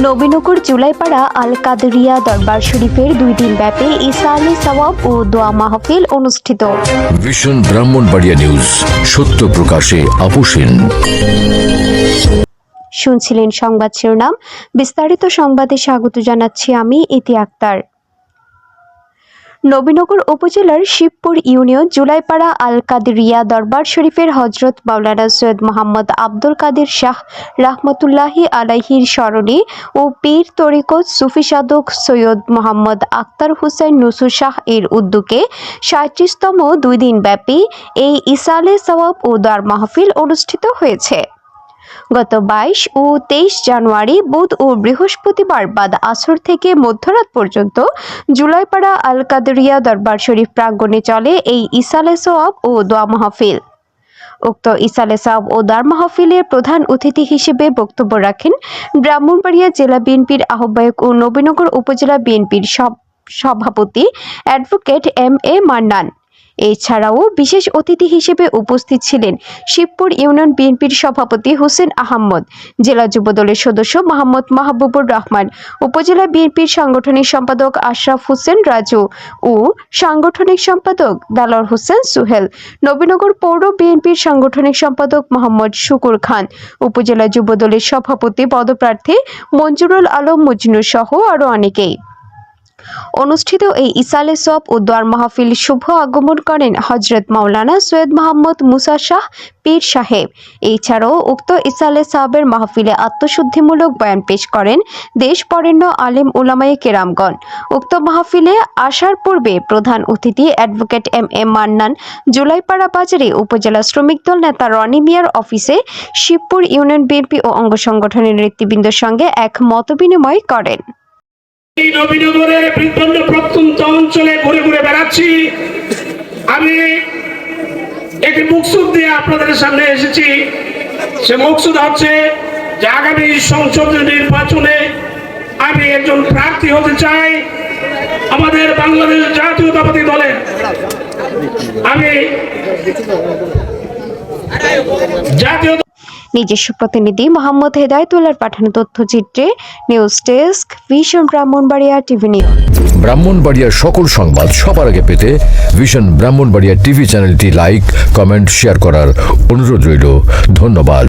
নবীনগর জুলাইপাড়া আল কাদরিয়া দরবার শরীফের 2 দিন ব্যাপী ইসালে সওয়াব ও দোয়া মাহফিল অনুষ্ঠিত। ভিশন ব্রাহ্মণবাড়িয়া নিউজ, সত্য প্রকাশে আপোষহীন। শুনছিলেন সংবাদ শিরোনাম, বিস্তারিত সংবাদে স্বাগত জানাচ্ছি আমি ইতি আক্তার। নবীনগর উপজেলার শিবপুর ইউনিয়ন জুলাইপাড়া আল কাদরিয়া দরবার শরীফের হজরত মাওলানা সৈয়দ মোহাম্মদ আব্দুল কাদের শাহ রাহমাতুল্লাহি আলাইহির স্মরণে ও পীর তরিকত সুফি সাধক সৈয়দ মোহাম্মদ আক্তার হুসেন নুসুর শাহ এর উদ্যোগে 37তম 2 দিন ব্যাপী এই ইসালে সওয়াব ও দোয়ার মাহফিল অনুষ্ঠিত হয়েছে। গত 22 ও 23 জানুয়ারি বুধ ও বৃহস্পতিবার বাদ আসর থেকে মধ্যরাত পর্যন্ত জুলাইপাড়া আল কাদরিয়া দরবার শরীফ প্রাঙ্গণে চলে এই ইসালে সওয়াব ও দোয়া মাহফিল। উক্ত ইসালে সওয়াব ও দোয়া মাহফিলের প্রধান অতিথি হিসেবে বক্তব্য রাখেন ব্রাহ্মণবাড়িয়া জেলা বিএনপির আহ্বায়ক ও নবীনগর উপজেলা বিএনপির সভাপতি অ্যাডভোকেট এম.এ. মান্নান। এছাড়াও বিশেষ অতিথি হিসেবে উপস্থিত ছিলেন শিবপুর ইউনিয়ন বিএনপির সভাপতি হোসেন আহমদ, জেলা যুবদলের সদস্য মোহাম্মদ মাহবুবুর রহমান, উপজেলা বিএনপির সাংগঠনিক সম্পাদক আশরাফ হোসেন রাজু ও সাংগঠনিক সম্পাদক দেলোয়ার হোসেন সুহেল, নবীনগর পৌর বিএনপির সাংগঠনিক সম্পাদক মোহাম্মদ শুকুর খান, উপজেলা যুবদলের সভাপতি পদপ্রার্থী মঞ্জুরুল আলম মজনু সহ আরও অনেকেই। অনুষ্ঠিত এই ইসালে সওয়াব ও দোয়ার মাহফিল শুভ আগমন করেন হযরত মাওলানা সৈয়দ মোহাম্মদ মুসা শাহ পীর সাহেব। এছাড়াও উক্ত ইসালে সওয়াবের মাহফিলে আত্মশুদ্ধিমূলক বয়ান পেশ করেন দেশ বরেণ্য আলেম উলামায়ে কেরামগণ। উক্ত মাহফিলে আসার পূর্বে প্রধান অতিথি অ্যাডভোকেট এম.এ. মান্নান জুলাইপাড়া বাজারে উপজেলা শ্রমিক দল নেতা রনি মিয়ার অফিসে শিবপুর ইউনিয়ন বিএনপি ও অঙ্গ সংগঠনের নেতৃবৃন্দের সঙ্গে এক মতবিনিময় করেন। এই নবীনগরের বিভিন্ন প্রত্যন্ত অঞ্চলে ঘুরে ঘুরে বেড়াচ্ছি। আমি একটি মকসুদ দিয়ে আপনাদের সামনে এসেছি। সে মকসুদ হচ্ছে যে আগামী সংসদ নির্বাচনে আমি একজন প্রার্থী হতে চাই আমাদের বাংলাদেশ জাতীয়তাবাদী দলের। আমি জাতীয় নিজস্ব প্রতিনিধি মোহাম্মদ হেদায়েতুল্লাহর পাঠানো তথ্যচিত্রে news desk, vision Brahmanbaria TV news. ব্রাহ্মণবাড়িয়ার সকল সংবাদ সবার আগে পেতে ভিশন ব্রাহ্মণবাড়িয়া টিভি চ্যানেলটি লাইক, কমেন্ট, শেয়ার করার অনুরোধ রইল। ধন্যবাদ।